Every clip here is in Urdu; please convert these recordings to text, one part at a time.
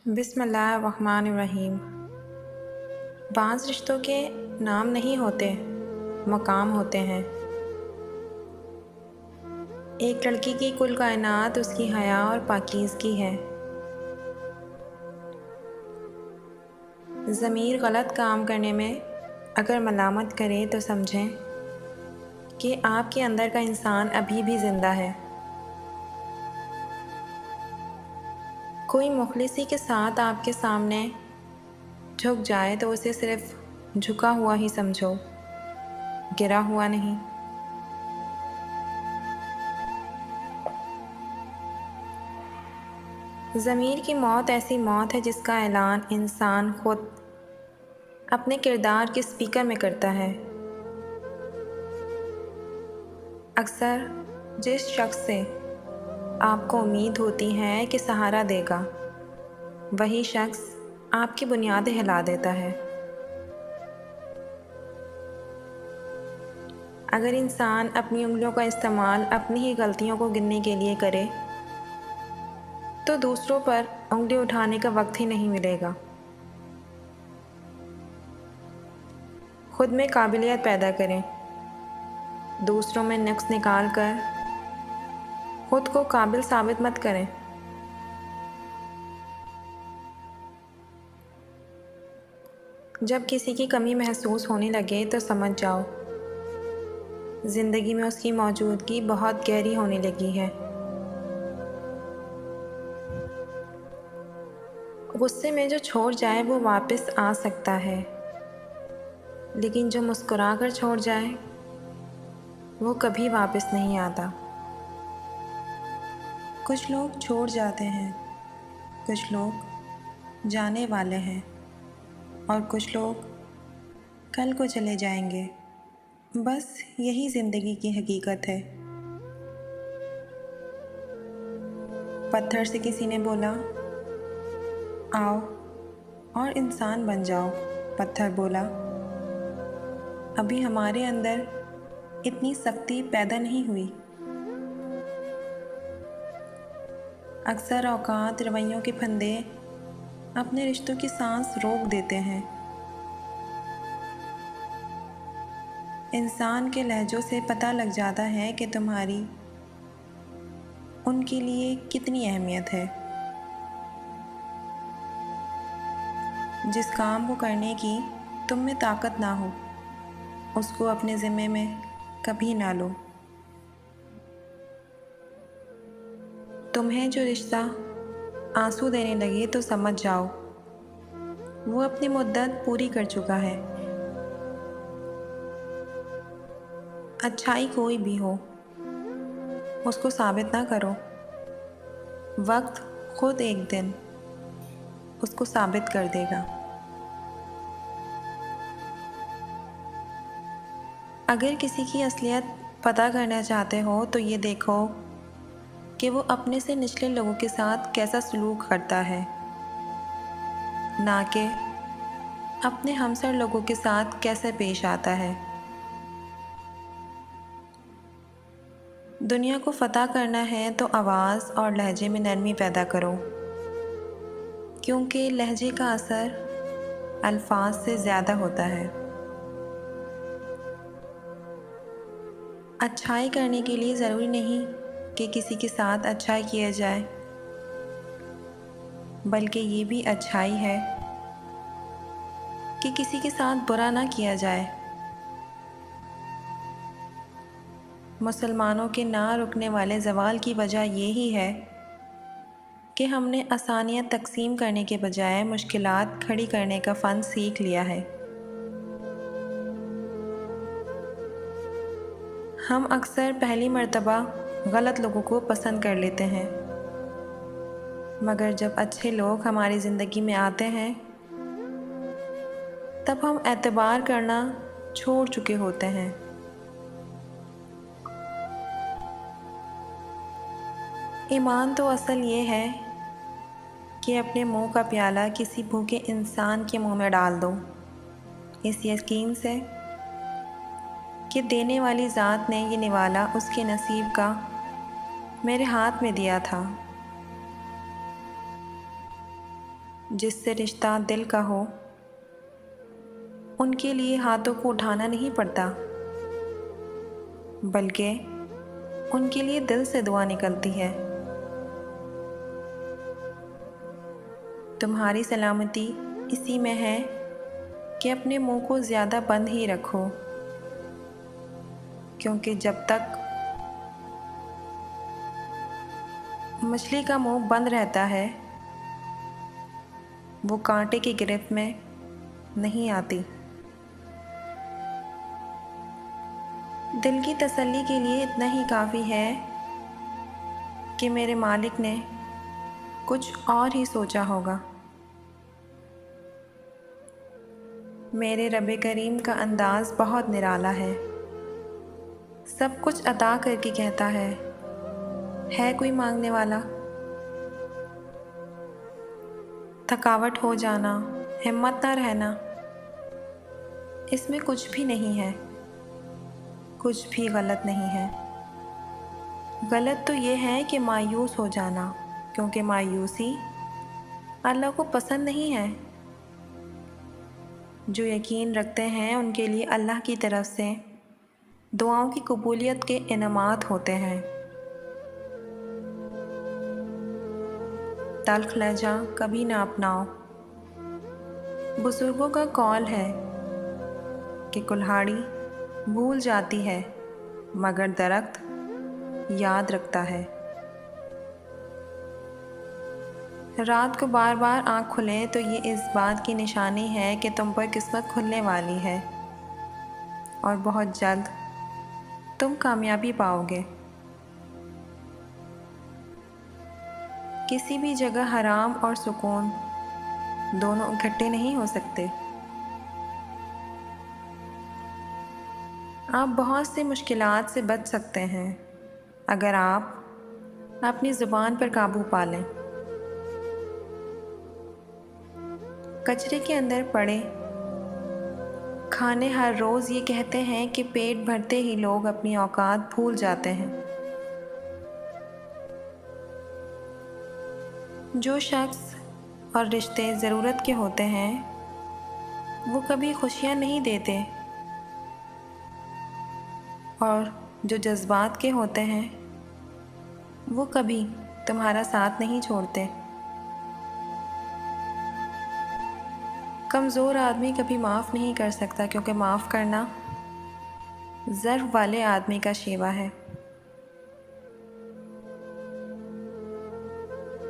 بسم اللہ الرحمن الرحیم۔ بعض رشتوں کے نام نہیں ہوتے، مقام ہوتے ہیں۔ ایک لڑکی کی کل کائنات اس کی حیا اور پاکیزگی ہے۔ ضمیر غلط کام کرنے میں اگر ملامت کرے تو سمجھیں کہ آپ کے اندر کا انسان ابھی بھی زندہ ہے۔ کوئی مخلصی کے ساتھ آپ کے سامنے جھک جائے تو اسے صرف جھکا ہوا ہی سمجھو، گرا ہوا نہیں۔ ضمیر کی موت ایسی موت ہے جس کا اعلان انسان خود اپنے کردار کے اسپیکر میں کرتا ہے۔ اکثر جس شخص سے آپ کو امید ہوتی ہے کہ سہارا دے گا، وہی شخص آپ کی بنیادیں ہلا دیتا ہے۔ اگر انسان اپنی انگلیوں کا استعمال اپنی ہی غلطیوں کو گننے کے لیے کرے تو دوسروں پر انگلی اٹھانے کا وقت ہی نہیں ملے گا۔ خود میں قابلیت پیدا کریں، دوسروں میں نقص نکال کر خود کو قابل ثابت مت کریں۔ جب کسی کی کمی محسوس ہونے لگے تو سمجھ جاؤ زندگی میں اس کی موجودگی بہت گہری ہونے لگی ہے۔ غصے میں جو چھوڑ جائے وہ واپس آ سکتا ہے، لیکن جو مسکرا کر چھوڑ جائے وہ کبھی واپس نہیں آتا۔ کچھ لوگ چھوڑ جاتے ہیں، کچھ لوگ جانے والے ہیں، اور کچھ لوگ کل کو چلے جائیں گے۔ بس یہی زندگی کی حقیقت ہے۔ پتھر سے کسی نے بولا آؤ اور انسان بن جاؤ۔ پتھر بولا ابھی ہمارے اندر اتنی سختی پیدا نہیں ہوئی۔ اکثر اوقات رویوں کے پھندے اپنے رشتوں کی سانس روک دیتے ہیں۔ انسان کے لہجوں سے پتہ لگ جاتا ہے کہ تمہاری ان کے لیے کتنی اہمیت ہے۔ جس کام کو کرنے کی تم میں طاقت نہ ہو اس کو اپنے ذمے میں کبھی نہ لو۔ تمہیں جو رشتہ آنسو دینے لگے تو سمجھ جاؤ وہ اپنی مدت پوری کر چکا ہے۔ اچھائی کوئی بھی ہو اس کو ثابت نہ کرو، وقت خود ایک دن اس کو ثابت کر دے گا۔ اگر کسی کی اصلیت پتہ کرنا چاہتے ہو تو یہ دیکھو کہ وہ اپنے سے نچلے لوگوں کے ساتھ کیسا سلوک کرتا ہے، نہ کہ اپنے ہمسر لوگوں کے ساتھ کیسے پیش آتا ہے۔ دنیا کو فتح کرنا ہے تو آواز اور لہجے میں نرمی پیدا کرو، کیونکہ لہجے کا اثر الفاظ سے زیادہ ہوتا ہے۔ اچھائی کرنے کے لیے ضروری نہیں کہ کسی کے ساتھ اچھائی کیا جائے، بلکہ یہ بھی اچھائی ہے کہ کسی کے ساتھ برا نہ کیا جائے۔ مسلمانوں کے نہ رکنے والے زوال کی وجہ یہی ہے کہ ہم نے آسانیاں تقسیم کرنے کے بجائے مشکلات کھڑی کرنے کا فن سیکھ لیا ہے۔ ہم اکثر پہلی مرتبہ غلط لوگوں کو پسند کر لیتے ہیں، مگر جب اچھے لوگ ہماری زندگی میں آتے ہیں تب ہم اعتبار کرنا چھوڑ چکے ہوتے ہیں۔ ایمان تو اصل یہ ہے کہ اپنے منہ کا پیالہ کسی بھوکے انسان کے منہ میں ڈال دو، اس یقین سے کہ دینے والی ذات نے یہ نوالا اس کے نصیب کا میرے ہاتھ میں دیا تھا۔ جس سے رشتہ دل کا ہو ان کے لیے ہاتھوں کو اٹھانا نہیں پڑتا، بلکہ ان کے لیے دل سے دعا نکلتی ہے۔ تمہاری سلامتی اسی میں ہے کہ اپنے منہ کو زیادہ بند ہی رکھو، کیونکہ جب تک مچھلی کا منہ بند رہتا ہے وہ کانٹے کی گرفت میں نہیں آتی۔ دل کی تسلی کے لیے اتنا ہی کافی ہے کہ میرے مالک نے کچھ اور ہی سوچا ہوگا۔ میرے رب کریم کا انداز بہت نرالا ہے، سب کچھ عطا کر کے کہتا ہے کوئی مانگنے والا؟ تھکاوٹ ہو جانا، ہمت نہ رہنا، اس میں کچھ بھی نہیں ہے، کچھ بھی غلط نہیں ہے۔ غلط تو یہ ہے کہ مایوس ہو جانا، کیونکہ مایوسی اللہ کو پسند نہیں ہے۔ جو یقین رکھتے ہیں ان کے لیے اللہ کی طرف سے دعاؤں کی قبولیت کے انعامات ہوتے ہیں۔ تلخ لہجہ کبھی نہ اپناؤ۔ بزرگوں کا قول ہے کہ کلہاڑی بھول جاتی ہے مگر درخت یاد رکھتا ہے۔ رات کو بار بار آنکھ کھلے تو یہ اس بات کی نشانی ہے کہ تم پر قسمت کھلنے والی ہے اور بہت جلد تم کامیابی پاؤ گے۔ کسی بھی جگہ حرام اور سکون دونوں اکٹھے نہیں ہو سکتے۔ آپ بہت سی مشکلات سے بچ سکتے ہیں اگر آپ اپنی زبان پر قابو پا لیں۔ کچرے کے اندر پڑے کھانے ہر روز یہ کہتے ہیں کہ پیٹ بھرتے ہی لوگ اپنی اوقات بھول جاتے ہیں۔ جو شخص اور رشتے ضرورت کے ہوتے ہیں وہ کبھی خوشیاں نہیں دیتے، اور جو جذبات کے ہوتے ہیں وہ کبھی تمہارا ساتھ نہیں چھوڑتے۔ کمزور آدمی کبھی معاف نہیں کر سکتا، کیونکہ معاف کرنا ضعف والے آدمی کا شیوا ہے۔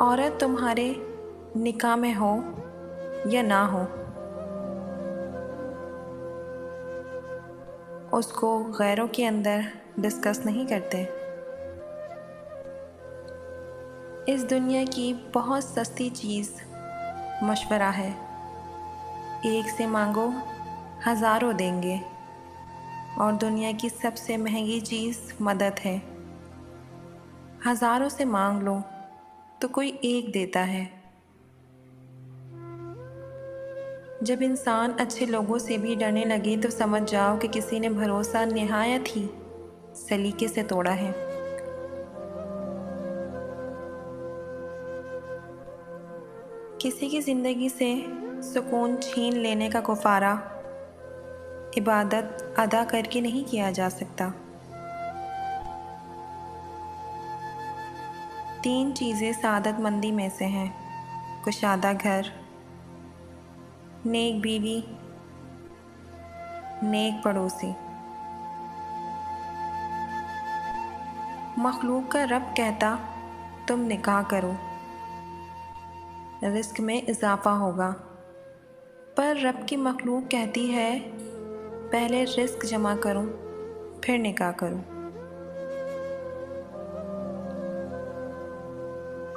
عورت تمہارے نکاح میں ہو یا نہ ہو، اس کو غیروں کے اندر ڈسکس نہیں کرتے۔ اس دنیا کی بہت سستی چیز مشورہ ہے، ایک سے مانگو ہزاروں دیں گے، اور دنیا کی سب سے مہنگی چیز مدد ہے، ہزاروں سے مانگ لو تو کوئی ایک دیتا ہے۔ جب انسان اچھے لوگوں سے بھی ڈرنے لگے تو سمجھ جاؤ کہ کسی نے بھروسہ نہایت ہی سلیقے سے توڑا ہے۔ کسی کی زندگی سے سکون چھین لینے کا کفارہ عبادت ادا کر کے نہیں کیا جا سکتا۔ 3 چیزیں سعادت مندی میں سے ہیں: کشادہ گھر، نیک بیوی، نیک پڑوسی۔ مخلوق کا رب کہتا تم نکاح کرو، رزق میں اضافہ ہوگا، پر رب کی مخلوق کہتی ہے پہلے رزق جمع کروں پھر نکاح کروں۔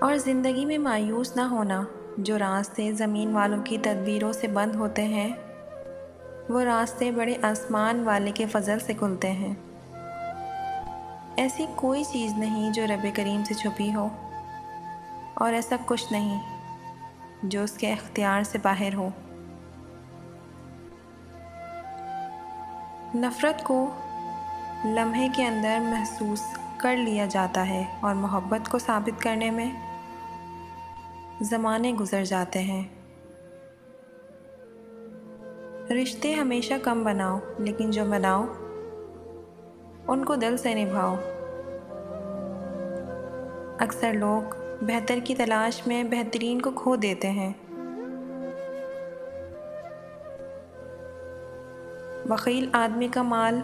اور زندگی میں مایوس نہ ہونا، جو راستے زمین والوں کی تدبیروں سے بند ہوتے ہیں وہ راستے بڑے آسمان والے کے فضل سے کھلتے ہیں۔ ایسی کوئی چیز نہیں جو رب کریم سے چھپی ہو، اور ایسا کچھ نہیں جو اس کے اختیار سے باہر ہو۔ نفرت کو لمحے کے اندر محسوس کر لیا جاتا ہے، اور محبت کو ثابت کرنے میں زمانے گزر جاتے ہیں۔ رشتے ہمیشہ کم بناؤ، لیکن جو بناؤ ان کو دل سے نبھاؤ۔ اکثر لوگ بہتر کی تلاش میں بہترین کو کھو دیتے ہیں۔ بخیل آدمی کا مال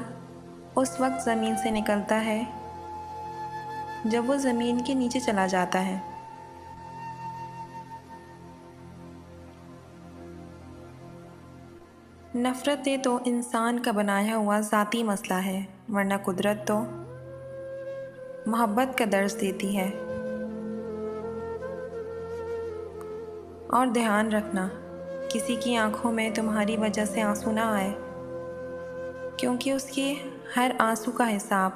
اس وقت زمین سے نکلتا ہے جب وہ زمین کے نیچے چلا جاتا ہے۔ نفرتیں تو انسان کا بنایا ہوا ذاتی مسئلہ ہے، ورنہ قدرت تو محبت کا درس دیتی ہے۔ اور دھیان رکھنا، کسی کی آنکھوں میں تمہاری وجہ سے آنسو نہ آئے، کیونکہ اس کے ہر آنسو کا حساب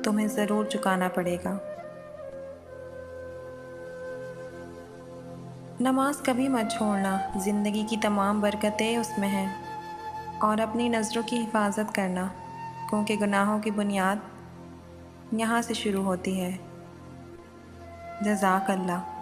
تمہیں ضرور چکانا پڑے گا۔ نماز کبھی مت چھوڑنا، زندگی کی تمام برکتیں اس میں ہیں، اور اپنی نظروں کی حفاظت کرنا، کیونکہ گناہوں کی بنیاد یہاں سے شروع ہوتی ہے۔ جزاک اللہ۔